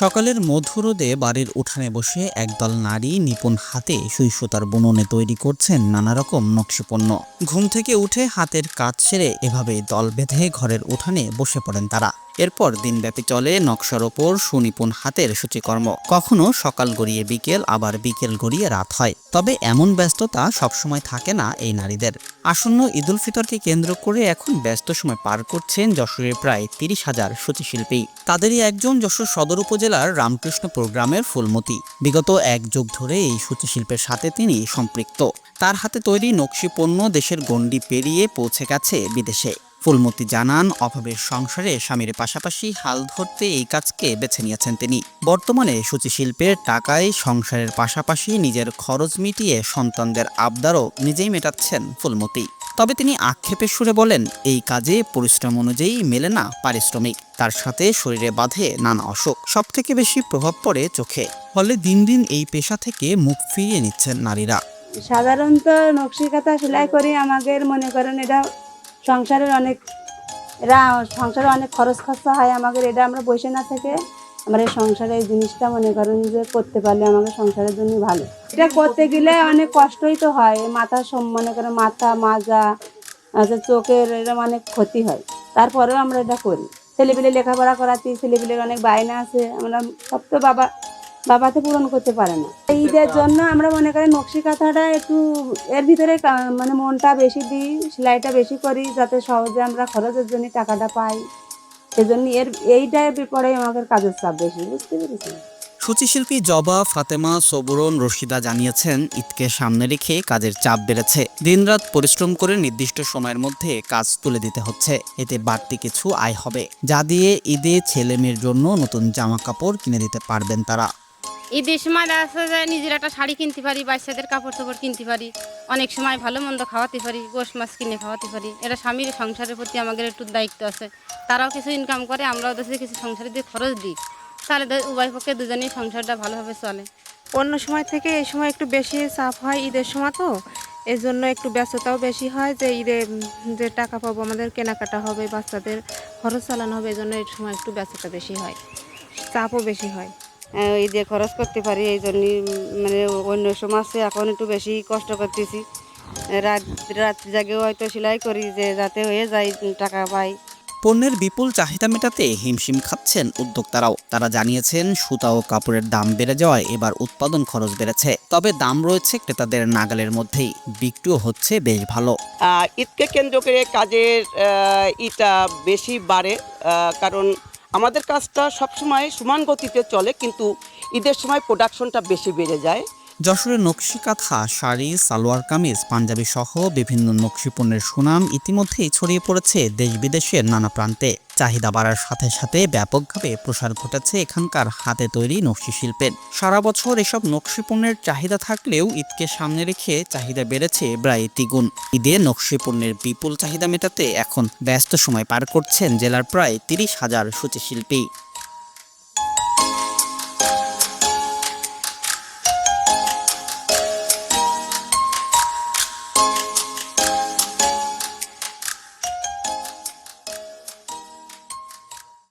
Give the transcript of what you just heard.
সকালের মধুরোদে বাড়ির উঠানে বসে একদল নারী নিপুণ হাতে সুই সুতার বুননে তৈরি করছেন নানা রকম নকশিপণ্য। ঘুম থেকে উঠে হাতের কাজ সেরে এভাবে দল বেঁধে ঘরের উঠানে বসে পড়েন তারা। এরপর দিনব্যাপী চলে নকশার ওপর সুনিপুণ হাতের সূচিকর্ম। কখনো সকাল গড়িয়ে বিকেল, আবার বিকেল গড়িয়ে রাত হয়। তবে এমন ব্যস্ততা সবসময় থাকে না এই নারীদের। আসন্ন ঈদুল ফিতরকে কেন্দ্র করে এখন ব্যস্ত সময় পার করছেন যশোরের প্রায় ৩০,০০০ সূচিশিল্পী। তাদেরই একজন যশোর সদর উপজেলার রামকৃষ্ণপুর গ্রামের ফুলমতি। বিগত এক যুগ ধরে এই সূচিশিল্পের সাথে তিনি সম্পৃক্ত। তার হাতে তৈরি নকশি পণ্য দেশের গণ্ডি পেরিয়ে পৌঁছে গেছে বিদেশে। ফুলমতি জানান, অভাবের সংসারে স্বামীর পাশাপাশি হাল ধরতে এই কাজকে বেছে নিয়েছেন তিনি। বর্তমানে সূচিশিল্পের টাকায় সংসারের পাশাপাশি নিজের খরচ মিটিয়ে সন্তানদের আবদারও নিজেই মেটাচ্ছেন ফুলমতি। তবে তিনি আক্ষেপের সুরে বলেন, এই কাজে পরিশ্রম অনুযায়ী মেলে না পারিশ্রমিক। তার সাথে শরীরে বাঁধে নানা অসুখ, সবথেকে বেশি প্রভাব পড়ে চোখে। ফলে দিন দিন এই পেশা থেকে মুখ ফিরিয়ে নিচ্ছেন নারীরা। সাধারণত নকশি কাঁথা সেলাই করি, আমাদের মনে করেন এটা সংসারের অনেক সংসারে অনেক খরচ খরচা হয় আমাদের। এটা আমরা বসে না থেকে আমরা এই সংসারে এই জিনিসটা মনে করেন যে করতে পারলে আমাদের সংসারের জন্য ভালো। এটা করতে গেলে অনেক কষ্টই তো হয়, মনে করেন মাথা মাজা চোখের এরকম অনেক ক্ষতি হয়। তারপরেও আমরা এটা করি। ছেলেপিলে লেখাপড়া করাচ্ছি, ছেলেপিলের অনেক বায়না আছে, আমরা সব তো বাবাতে পূরণ করতে পারে না। ঈদের জন্য আমরা মনে করি নকশি কাঁথাটা একটু এর ভিতরে মানে মনটা বেশি দিই, সেলাইটা বেশি করি, যাতে সহজে আমরা খরচের জন্য টাকাটা পাই। সেজন্য এইটার পরে আমাদের কাজের চাপ বেশি, বুঝতে পেরেছি। সূচিশিল্পী জবা, ফাতেমা, সবুরন, রশিদা জানিয়েছেন, ঈদকে সামনে রেখে কাজের চাপ বেড়েছে। দিনরাত পরিশ্রম করে নির্দিষ্ট সময়ের মধ্যে কাজ তুলে দিতে হচ্ছে। এতে বাড়তি কিছু আয় হবে, যা দিয়ে ঈদে ছেলে মেয়ের জন্য নতুন জামা কাপড় কিনে দিতে পারবেন তারা। ঈদের সময় দেখা যাচ্ছে যে নিজের একটা শাড়ি কিনতে পারি, বাচ্চাদের কাপড় চোপড় কিনতে পারি, অনেক সময় ভালো মন্দ খাওয়াতে পারি, গোশ মাছ কিনে খাওয়াতে পারি। এটা স্বামীর সংসারের প্রতি আমাদের একটু দায়িত্ব আছে। তারাও কিছু ইনকাম করে, আমরাও দেশে কিছু সংসারে দিয়ে খরচ দিই, তাহলে উভয় পক্ষে দুজনেই সংসারটা ভালোভাবে চলে। অন্য সময় থেকে এই সময় একটু বেশি চাপ হয় ঈদের সময়, তো এই জন্য একটু ব্যস্ততাও বেশি হয় যে ঈদে যে টাকা পাবো, আমাদের কেনাকাটা হবে, বাচ্চাদের খরচ চালানো হবে, এই জন্য এই সময় একটু ব্যস্ততা বেশি হয়, চাপও বেশি হয়। ঈদে খরচ করতে পারি, এই জন্যই মানে অন্য সময় এখন একটু বেশি কষ্ট করতেছি। রাত রাত জাগেও হয়তো সেলাই করি যে যাতে হয়ে যায়, টাকা পাই। পণ্যের বিপুল চাহিদা মেটাতে হিমশিম খাচ্ছেন উদ্যোক্তারাও। তারা জানিয়েছেন, সুতা ও কাপড়ের দাম বেড়ে যাওয়ায় এবার উৎপাদন খরচ বেড়েছে। তবে দাম রয়েছে ক্রেতাদের নাগালের মধ্যেই, বিক্রিও হচ্ছে বেশ ভালো। ঈদকে কেন্দ্র করে কাজের ইটা বেশি বাড়ে, কারণ আমাদের কাজটা সবসময় সমান গতিতে চলে, কিন্তু ঈদের সময় প্রোডাকশনটা বেশি বেড়ে যায়। যশোরের নকশি কাঁথা, শাড়ি, সালোয়ার কামিজ, পাঞ্জাবি সহ বিভিন্ন নকশি পণ্যের সুনাম ইতিমধ্যেই ছড়িয়ে পড়েছে দেশ বিদেশের নানা প্রান্তে। চাহিদা বাড়ার সাথে সাথে ব্যাপকভাবে প্রসার ঘটেছে এখানকার হাতে তৈরি নকশি শিল্পের। সারা বছর এসব নকশি পণ্যের চাহিদা থাকলেও ঈদকে সামনে রেখে চাহিদা বেড়েছে প্রায় দ্বিগুণ। ঈদে নকশি পণ্যের বিপুল চাহিদা মেটাতে এখন ব্যস্ত সময় পার করছেন জেলার প্রায় ৩০,০০০ সূচিশিল্পী।